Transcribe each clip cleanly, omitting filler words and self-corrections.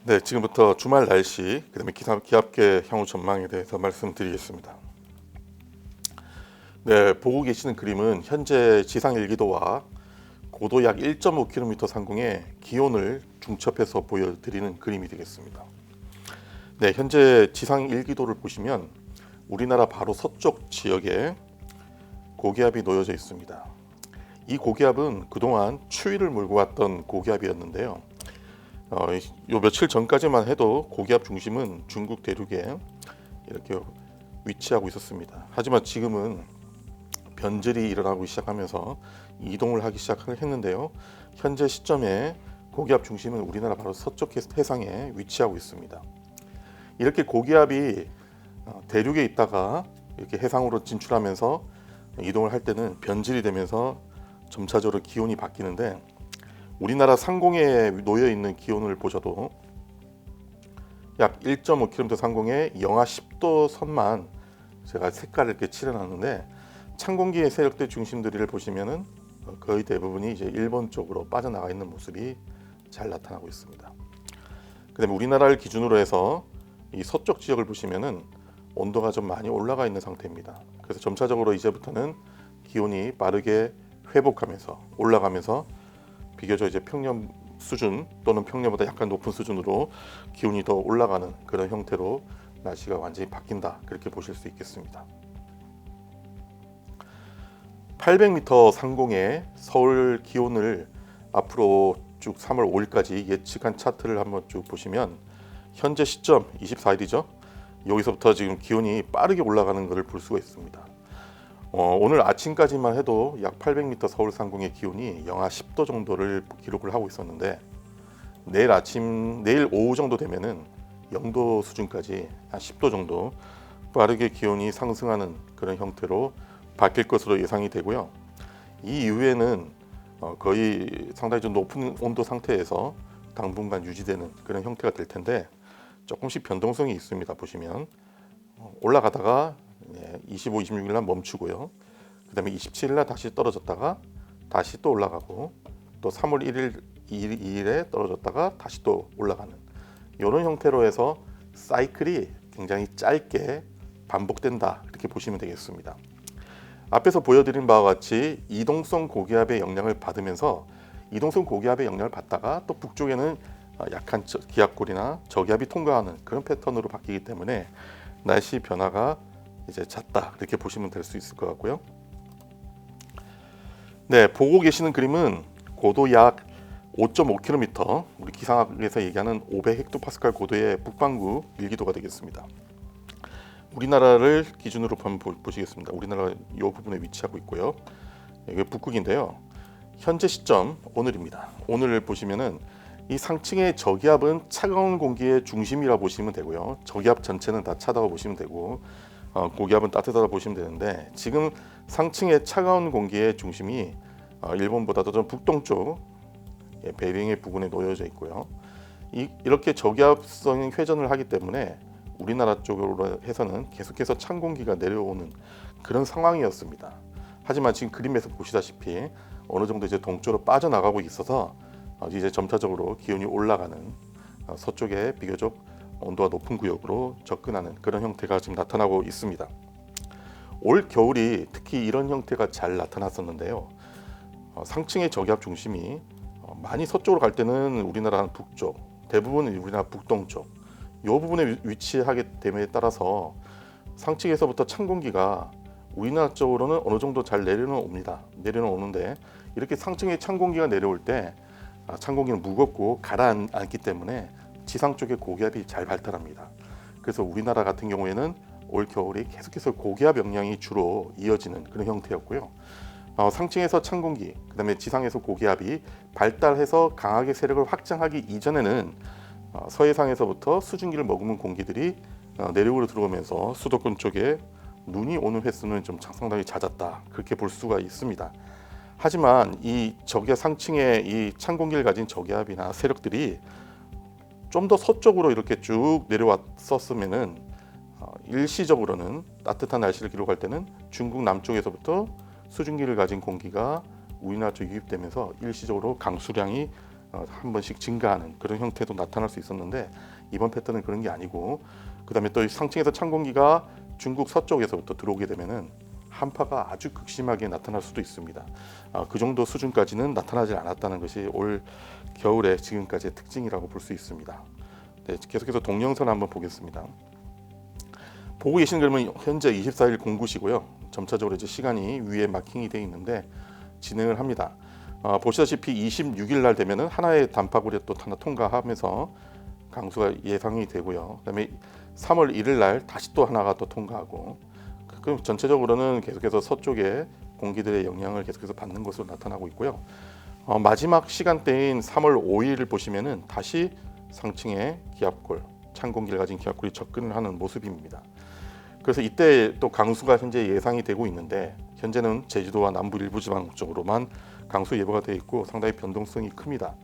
네, 지금부터 주말 날씨, 그다음에 기압계 향후 전망에 대해서 말씀드리겠습니다. 네, 보고 계시는 그림은 현재 지상 일기도와 고도 약 1.5km 상공의 기온을 중첩해서 보여드리는 그림이 되겠습니다. 네, 현재 지상 일기도를 보시면 우리나라 바로 서쪽 지역에 고기압이 놓여져 있습니다. 이 고기압은 그동안 추위를 몰고 왔던 고기압이었는데요. 요 며칠 전까지만 해도 고기압 중심은 중국 대륙에 이렇게 위치하고 있었습니다. 하지만 지금은 변질이 일어나고 시작하면서 이동을 하기 시작했는데요. 현재 시점에 고기압 중심은 우리나라 바로 서쪽 해상에 위치하고 있습니다. 이렇게 고기압이 대륙에 있다가 이렇게 해상으로 진출하면서 이동을 할 때는 변질이 되면서 점차적으로 기온이 바뀌는데, 우리나라 상공에 놓여 있는 기온을 보셔도 약 1.5km 상공에 영하 10도 선만 제가 색깔을 이렇게 칠해놨는데, 찬 공기의 세력대 중심들을 보시면은 거의 대부분이 이제 일본 쪽으로 빠져나가 있는 모습이 잘 나타나고 있습니다. 그다음에 우리나라를 기준으로 해서 이 서쪽 지역을 보시면은 온도가 좀 많이 올라가 있는 상태입니다. 그래서 점차적으로 이제부터는 기온이 빠르게 회복하면서 올라가면서 비교적 이제 평년 수준 또는 평년보다 약간 높은 수준으로 기온이 더 올라가는 그런 형태로 날씨가 완전히 바뀐다, 그렇게 보실 수 있겠습니다. 800m 상공의 서울 기온을 앞으로 쭉 3월 5일까지 예측한 차트를 한번 쭉 보시면 현재 시점 24일이죠. 여기서부터 지금 기온이 빠르게 올라가는 것을 볼 수가 있습니다. 오늘 아침까지만 해도 약 800m 서울 상공의 기온이 영하 10도 정도를 기록을 하고 있었는데, 내일 오후 정도 되면은 0도 수준까지 한 10도 정도 빠르게 기온이 상승하는 그런 형태로 바뀔 것으로 예상이 되고요. 이 이후에는 거의 상당히 좀 높은 온도 상태에서 당분간 유지되는 그런 형태가 될 텐데, 조금씩 변동성이 있습니다. 보시면 올라가다가 25, 26일 날 멈추고요. 그 다음에 27일 날 다시 떨어졌다가 다시 또 올라가고, 또 3월 1일, 2일에 떨어졌다가 다시 또 올라가는 이런 형태로 해서 사이클이 굉장히 짧게 반복된다, 이렇게 보시면 되겠습니다. 앞에서 보여드린 바와 같이 이동성 고기압의 영향을 받으면서 이동성 고기압의 영향을 받다가 또 북쪽에는 약한 기압골이나 저기압이 통과하는 그런 패턴으로 바뀌기 때문에 날씨 변화가 이제 잦다, 이렇게 보시면 될 수 있을 것 같고요. 네, 보고 계시는 그림은 고도 약 5.5km, 우리 기상학에서 얘기하는 500헥토파스칼 고도의 북반구 일기도가 되겠습니다. 우리나라를 기준으로 한번 보시겠습니다. 우리나라 이 부분에 위치하고 있고요. 이게 북극인데요. 현재 시점 오늘입니다. 오늘을 보시면은 이 상층의 저기압은 차가운 공기의 중심이라 보시면 되고요. 저기압 전체는 다 차다고 보시면 되고, 고기압은 따뜻하다 보시면 되는데, 지금 상층의 차가운 공기의 중심이 일본보다도 좀 북동쪽 베링의 부근에 놓여져 있고요. 이렇게 저기압성 회전을 하기 때문에 우리나라 쪽으로 해서는 계속해서 찬 공기가 내려오는 그런 상황이었습니다. 하지만 지금 그림에서 보시다시피 어느 정도 이제 동쪽으로 빠져나가고 있어서 이제 점차적으로 기온이 올라가는 서쪽에 비교적 온도가 높은 구역으로 접근하는 그런 형태가 지금 나타나고 있습니다. 올 겨울이 특히 이런 형태가 잘 나타났었는데요. 상층의 저기압 중심이 많이 서쪽으로 갈 때는 우리나라 북쪽, 대부분 우리나라 북동쪽 이 부분에 위치하게 됨에 따라서 상층에서부터 찬 공기가 우리나라 쪽으로는 어느 정도 잘 내려오는데, 이렇게 상층에 찬 공기가 내려올 때 찬 공기는 무겁고 가라앉기 때문에 지상 쪽에 고기압이 잘 발달합니다. 그래서 우리나라 같은 경우에는 올 겨울이 계속해서 고기압 영향이 주로 이어지는 그런 형태였고요. 상층에서 찬 공기, 그 다음에 지상에서 고기압이 발달해서 강하게 세력을 확장하기 이전에는 서해상에서부터 수증기를 머금은 공기들이 내륙으로 들어오면서 수도권 쪽에 눈이 오는 횟수는 좀 상당히 잦았다, 그렇게 볼 수가 있습니다. 하지만 이 저기압 상층의 이 찬 공기를 가진 저기압이나 세력들이 좀 더 서쪽으로 이렇게 쭉 내려왔었으면은 일시적으로는 따뜻한 날씨를 기록할 때는 중국 남쪽에서부터 수증기를 가진 공기가 우리나라 쪽 유입되면서 일시적으로 강수량이 한 번씩 증가하는 그런 형태도 나타날 수 있었는데 이번 패턴은 그런 게 아니고 그다음에 또 상층에서 찬 공기가 중국 서쪽에서부터 들어오게 되면은 한파가 아주 극심하게 나타날 수도 있습니다. 그 정도 수준까지는 나타나지 않았다는 것이 올 겨울의 지금까지의 특징이라고 볼 수 있습니다. 네, 계속해서 동영상 한번 보겠습니다. 보고 계신 그림은 현재 24일 공구시고요. 점차적으로 이제 시간이 위에 마킹이 되어 있는데 진행을 합니다. 보시다시피 26일 날 되면은 하나의 단파고리 또 하나 통과하면서 강수가 예상이 되고요. 그다음에 3월 1일 날 다시 또 하나가 또 통과하고 그럼 전체적으로는 계속해서 서쪽에 공기들의 영향을 계속해서 받는 것으로 나타나고 있고요. 마지막 시간대인 3월 5일을 보시면은 다시 상층의 기압골, 찬 공기를 가진 기압골이 접근을 하는 모습입니다. 그래서 이때 또 강수가 현재 예상이 되고 있는데 현재는 제주도와 남부 일부 지방 쪽으로만 강수 예보가 되어 있고 상당히 변동성이 큽니다.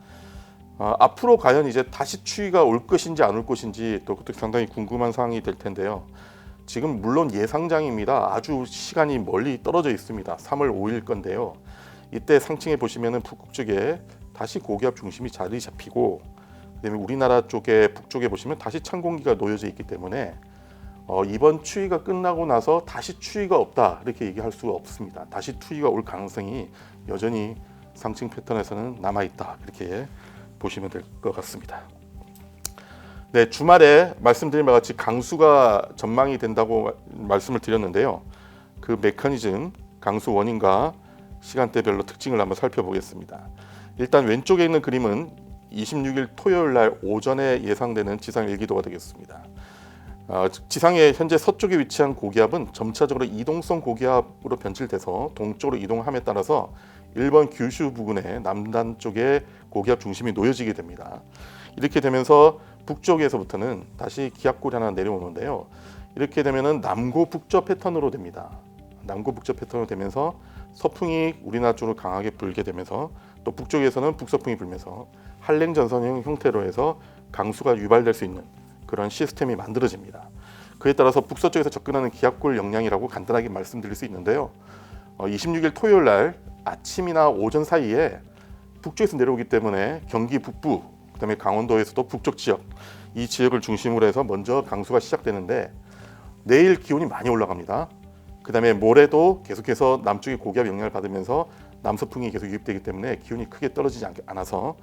앞으로 과연 이제 다시 추위가 올 것인지 안 올 것인지 또 그것도 상당히 궁금한 사항이 될 텐데요. 지금 물론 예상장입니다. 아주 시간이 멀리 떨어져 있습니다. 3월 5일 건데요. 이때 상층에 보시면은 북극 쪽에 다시 고기압 중심이 자리 잡히고 그다음에 우리나라 쪽에 북쪽에 보시면 다시 찬 공기가 놓여져 있기 때문에 이번 추위가 끝나고 나서 다시 추위가 없다 이렇게 얘기할 수가 없습니다. 다시 추위가 올 가능성이 여전히 상층 패턴에서는 남아 있다 이렇게 보시면 될 것 같습니다. 네, 주말에 말씀드린 바와 같이 강수가 전망이 된다고 말씀을 드렸는데요. 그 메커니즘, 강수 원인과 시간대별로 특징을 한번 살펴보겠습니다. 일단 왼쪽에 있는 그림은 26일 토요일 날 오전에 예상되는 지상 일기도가 되겠습니다. 지상의 현재 서쪽에 위치한 고기압은 점차적으로 이동성 고기압으로 변질돼서 동쪽으로 이동함에 따라서 일본 규슈 부근의 남단 쪽에 고기압 중심이 놓여지게 됩니다. 이렇게 되면서 북쪽에서부터는 다시 기압골이 하나 내려오는데요. 이렇게 되면은 남고 북저 패턴으로 됩니다. 남고 북저 패턴으로 되면서 서풍이 우리나라 쪽으로 강하게 불게 되면서 또 북쪽에서는 북서풍이 불면서 한랭 전선형 형태로 해서 강수가 유발될 수 있는 그런 시스템이 만들어집니다. 그에 따라서 북서쪽에서 접근하는 기압골 영향이라고 간단하게 말씀드릴 수 있는데요. 26일 토요일 날 아침이나 오전 사이에 북쪽에서 내려오기 때문에 경기 북부 그다음에 강원도에서도 북쪽 지역 이 지역을 중심으로 해서 먼저 강수가 시작되는데 내일 기온이 많이 올라갑니다. 그다음에 모레도 계속해서 남쪽의 고기압 영향을 받으면서 남서풍이 계속 유입되기 때문에 기온이 크게 떨어지지 않아서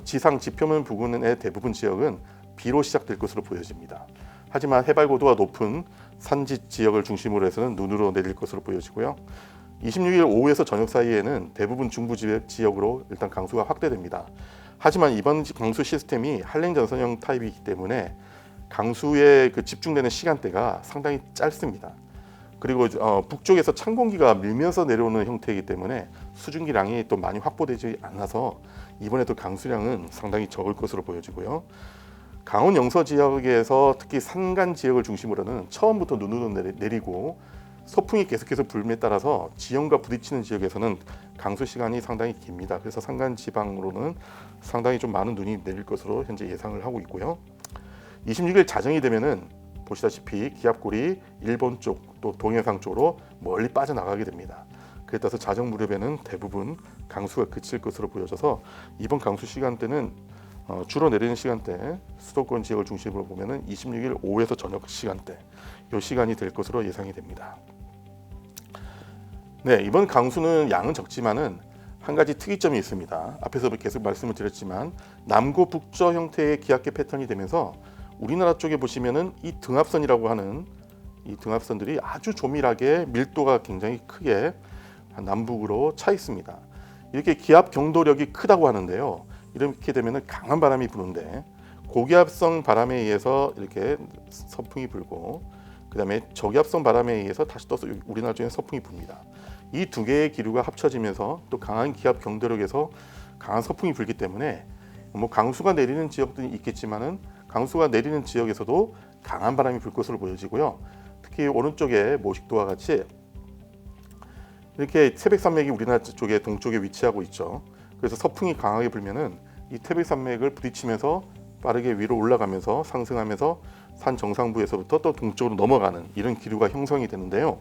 지상 지표면 부근의 대부분 지역은 비로 시작될 것으로 보여집니다. 하지만 해발 고도가 높은 산지 지역을 중심으로 해서는 눈으로 내릴 것으로 보여지고요. 26일 오후에서 저녁 사이에는 대부분 중부 지역으로 일단 강수가 확대됩니다. 하지만 이번 강수 시스템이 한랭 전선형 타입이기 때문에 강수에 그 집중되는 시간대가 상당히 짧습니다. 그리고 북쪽에서 찬 공기가 밀면서 내려오는 형태이기 때문에 수증기량이 또 많이 확보되지 않아서 이번에도 강수량은 상당히 적을 것으로 보여지고요. 강원 영서 지역에서 특히 산간 지역을 중심으로는 처음부터 눈으로 내리고 서풍이 계속해서 불음에 따라서 지형과 부딪히는 지역에서는 강수 시간이 상당히 깁니다. 그래서 산간 지방으로는 상당히 좀 많은 눈이 내릴 것으로 현재 예상을 하고 있고요. 26일 자정이 되면은 보시다시피 기압골이 일본 쪽 또 동해상 쪽으로 멀리 빠져나가게 됩니다. 그에 따라서 자정 무렵에는 대부분 강수가 그칠 것으로 보여져서 이번 강수 시간대는 주로 내리는 시간대 수도권 지역을 중심으로 보면은 26일 오후에서 저녁 시간대 이 시간이 될 것으로 예상이 됩니다. 네, 이번 강수는 양은 적지만은 한 가지 특이점이 있습니다. 앞에서 계속 말씀을 드렸지만 남고 북저 형태의 기압계 패턴이 되면서 우리나라 쪽에 보시면은 이 등압선이라고 하는 이 등압선들이 아주 조밀하게 밀도가 굉장히 크게 남북으로 차 있습니다. 이렇게 기압 경도력이 크다고 하는데요. 이렇게 되면은 강한 바람이 부는데 고기압성 바람에 의해서 이렇게 서풍이 불고 그다음에 저기압성 바람에 의해서 다시 떠서 우리나라 쪽에 서풍이 붑니다. 이 두 개의 기류가 합쳐지면서 또 강한 기압 경도력에서 강한 서풍이 불기 때문에 뭐 강수가 내리는 지역도 있겠지만은 강수가 내리는 지역에서도 강한 바람이 불 것으로 보여지고요. 특히 오른쪽에 모식도와 같이 이렇게 태백산맥이 우리나라 쪽에 동쪽에 위치하고 있죠. 그래서 서풍이 강하게 불면은 이 태백산맥을 부딪히면서 빠르게 위로 올라가면서 상승하면서 산 정상부에서부터 또 동쪽으로 넘어가는 이런 기류가 형성이 되는데요.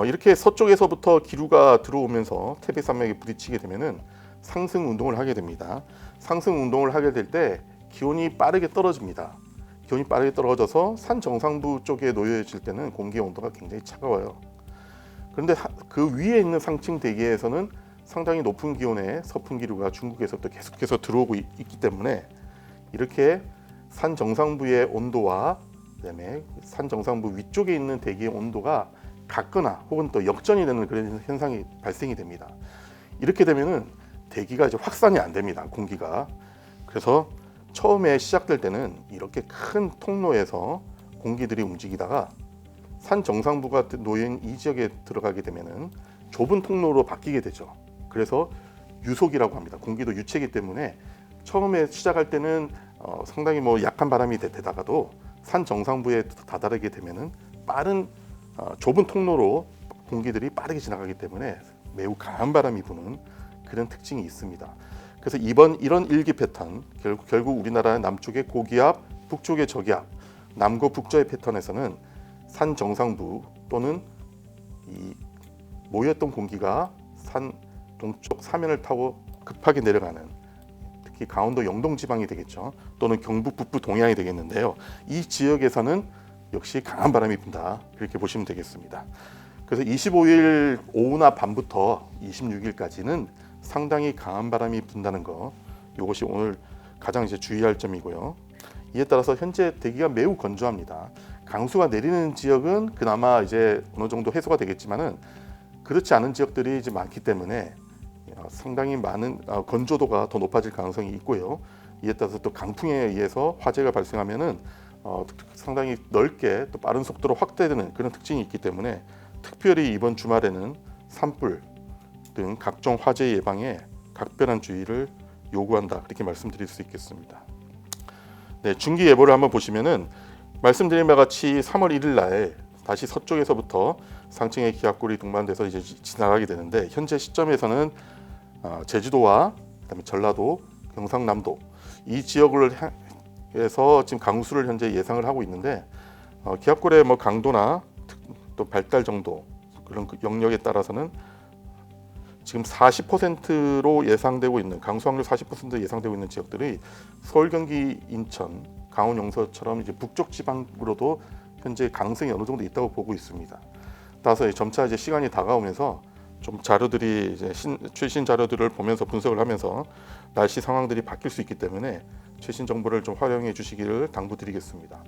이렇게 서쪽에서부터 기류가 들어오면서 태백산맥에 부딪히게 되면은 상승 운동을 하게 됩니다. 상승 운동을 하게 될 때 기온이 빠르게 떨어집니다. 기온이 빠르게 떨어져서 산 정상부 쪽에 놓여질 때는 공기의 온도가 굉장히 차가워요. 그런데 그 위에 있는 상층 대기에서는 상당히 높은 기온의 서풍기류가 중국에서부터 계속해서 들어오고 있기 때문에 이렇게 산 정상부의 온도와 그다음에 산 정상부 위쪽에 있는 대기의 온도가 같거나 혹은 또 역전이 되는 그런 현상이 발생이 됩니다. 이렇게 되면은 대기가 이제 확산이 안 됩니다. 공기가. 그래서 처음에 시작될 때는 이렇게 큰 통로에서 공기들이 움직이다가 산 정상부가 놓인 이 지역에 들어가게 되면은 좁은 통로로 바뀌게 되죠. 그래서 유속이라고 합니다. 공기도 유체이기 때문에 처음에 시작할 때는 상당히 약한 바람이 되다가도 산 정상부에 다다르게 되면은 빠른 좁은 통로로 공기들이 빠르게 지나가기 때문에 매우 강한 바람이 부는 그런 특징이 있습니다. 그래서 이런 일기 패턴 결국 우리나라 남쪽의 고기압, 북쪽의 저기압, 남고 북저의 패턴에서는 산 정상부 또는 이 모였던 공기가 산 동쪽 사면을 타고 급하게 내려가는 특히 강원도 영동 지방이 되겠죠. 또는 경북 북부 동해안이 되겠는데요. 이 지역에서는 역시 강한 바람이 분다. 이렇게 보시면 되겠습니다. 그래서 25일 오후나 밤부터 26일까지는 상당히 강한 바람이 분다는 거. 이것이 오늘 가장 이제 주의할 점이고요. 이에 따라서 현재 대기가 매우 건조합니다. 강수가 내리는 지역은 그나마 이제 어느 정도 해소가 되겠지만은 그렇지 않은 지역들이 이제 많기 때문에 상당히 많은 건조도가 더 높아질 가능성이 있고요. 이에 따라서 또 강풍에 의해서 화재가 발생하면은 상당히 넓게 또 빠른 속도로 확대되는 그런 특징이 있기 때문에 특별히 이번 주말에는 산불 등 각종 화재 예방에 각별한 주의를 요구한다. 그렇게 말씀드릴 수 있겠습니다. 네, 중기 예보를 한번 보시면은 말씀드린 바와 같이 3월 1일 날 다시 서쪽에서부터 상층의 기압골이 동반돼서 이제 지나가게 되는데 현재 시점에서는 제주도와 그다음에 전라도, 경상남도 이 지역을 해서 지금 강수를 현재 예상을 하고 있는데 기압골의 강도나 또 발달 정도 그런 영역에 따라서는 지금 40%로 예상되고 있는 강수 확률 40% 예상되고 있는 지역들이 서울, 경기, 인천, 강원, 영서처럼 이제 북쪽 지방으로도 현재 가능성이 어느 정도 있다고 보고 있습니다. 따라서 점차 이제 시간이 다가오면서 좀 자료들이 이제 최신 자료들을 보면서 분석을 하면서 날씨 상황들이 바뀔 수 있기 때문에 최신 정보를 좀 활용해 주시기를 당부드리겠습니다.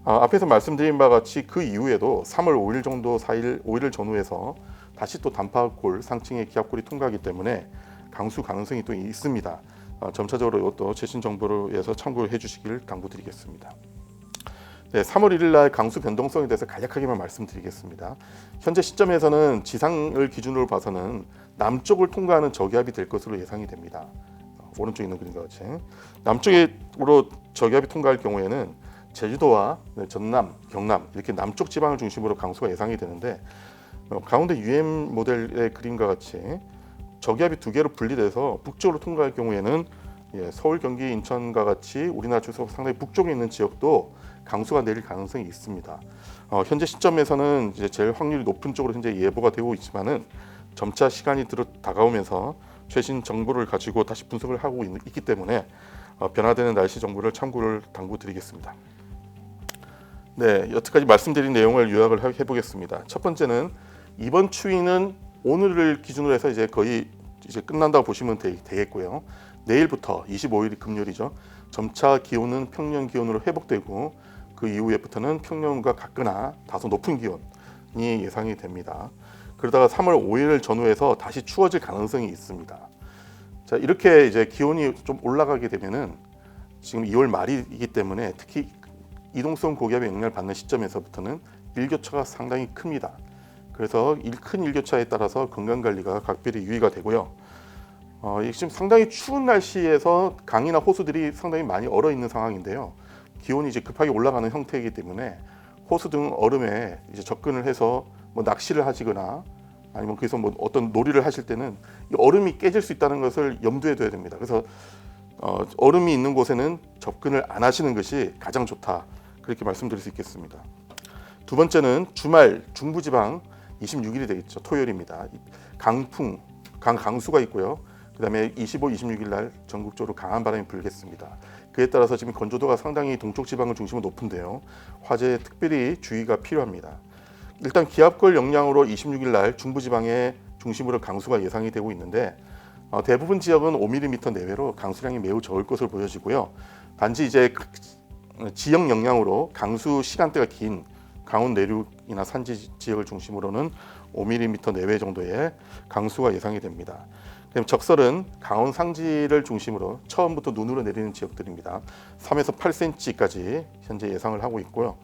앞에서 말씀드린 바와 같이 그 이후에도 3월 5일 정도 5일을 전후해서 다시 또 단파골 상층의 기압골이 통과하기 때문에 강수 가능성이 또 있습니다. 점차적으로 이것도 최신 정보를 위해서 참고해 주시기를 당부드리겠습니다. 네, 3월 1일 날 강수 변동성에 대해서 간략하게만 말씀드리겠습니다. 현재 시점에서는 지상을 기준으로 봐서는 남쪽을 통과하는 저기압이 될 것으로 예상이 됩니다. 오른쪽에 있는 그림과 같이 남쪽으로 저기압이 통과할 경우에는 제주도와 전남, 경남 이렇게 남쪽 지방을 중심으로 강수가 예상이 되는데 가운데 UM 모델의 그림과 같이 저기압이 두 개로 분리돼서 북쪽으로 통과할 경우에는 서울, 경기, 인천과 같이 우리나라 중에서 상당히 북쪽에 있는 지역도 강수가 내릴 가능성이 있습니다. 현재 시점에서는 이제 제일 확률이 높은 쪽으로 현재 예보가 되고 있지만은 점차 시간이 다가오면서 최신 정보를 가지고 다시 분석을 하고 있기 때문에 변화되는 날씨 정보를 참고를 당부드리겠습니다. 네, 여태까지 말씀드린 내용을 요약을 해보겠습니다. 첫 번째는 이번 추위는 오늘을 기준으로 해서 이제 거의 이제 끝난다고 보시면 되겠고요. 내일부터 25일이 금요일이죠. 점차 기온은 평년 기온으로 회복되고 그 이후에부터는 평년과 같거나 다소 높은 기온이 예상이 됩니다. 그러다가 3월 5일 전후해서 다시 추워질 가능성이 있습니다. 자, 이렇게 이제 기온이 좀 올라가게 되면은 지금 2월 말이기 때문에 특히 이동성 고기압의 영향을 받는 시점에서부터는 일교차가 상당히 큽니다. 그래서 큰 일교차에 따라서 건강관리가 각별히 유의가 되고요. 지금 상당히 추운 날씨에서 강이나 호수들이 상당히 많이 얼어 있는 상황인데요. 기온이 이제 급하게 올라가는 형태이기 때문에 호수 등 얼음에 이제 접근을 해서 낚시를 하시거나 아니면 거기서 어떤 놀이를 하실 때는 이 얼음이 깨질 수 있다는 것을 염두에 둬야 됩니다. 그래서 얼음이 있는 곳에는 접근을 안 하시는 것이 가장 좋다. 그렇게 말씀드릴 수 있겠습니다. 두 번째는 주말 중부지방 26일이 되겠죠. 토요일입니다. 강수가 있고요. 그다음에 25, 26일 날 전국적으로 강한 바람이 불겠습니다. 그에 따라서 지금 건조도가 상당히 동쪽 지방을 중심으로 높은데요. 화재에 특별히 주의가 필요합니다. 일단 기압골 영향으로 26일 날 중부 지방에 중심으로 강수가 예상이 되고 있는데 대부분 지역은 5mm 내외로 강수량이 매우 적을 것으로 보여지고요. 단지 이제 지역 영향으로 강수 시간대가 긴 강원 내륙이나 산지 지역을 중심으로는 5mm 내외 정도의 강수가 예상이 됩니다. 그다음 적설은 강원 상지를 중심으로 처음부터 눈으로 내리는 지역들입니다. 3에서 8cm까지 현재 예상을 하고 있고요.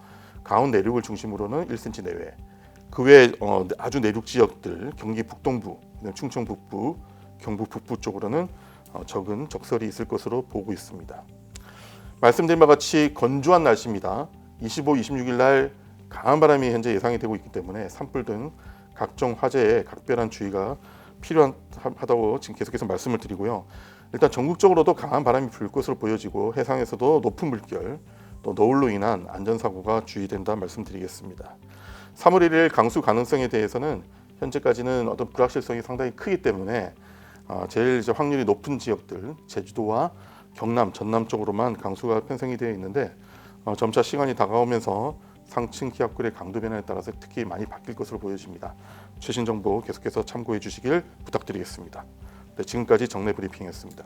강원 내륙을 중심으로는 1cm 내외. 그 외에 아주 내륙 지역들 경기 북동부, 충청 북부, 경북 북부 쪽으로는 적은 적설이 있을 것으로 보고 있습니다. 말씀드린 바와 같이 건조한 날씨입니다. 25, 26일 날 강한 바람이 현재 예상이 되고 있기 때문에 산불 등 각종 화재에 각별한 주의가 필요하다고 지금 계속해서 말씀을 드리고요. 일단 전국적으로도 강한 바람이 불 것으로 보여지고 해상에서도 높은 물결, 또 노을로 인한 안전사고가 주의된다 말씀드리겠습니다. 3월 1일 강수 가능성에 대해서는 현재까지는 어떤 불확실성이 상당히 크기 때문에 제일 확률이 높은 지역들 제주도와 경남, 전남 쪽으로만 강수가 편성이 되어 있는데 점차 시간이 다가오면서 상층 기압골의 강도 변화에 따라서 특히 많이 바뀔 것으로 보여집니다. 최신 정보 계속해서 참고해 주시길 부탁드리겠습니다. 네, 지금까지 정례 브리핑이었습니다.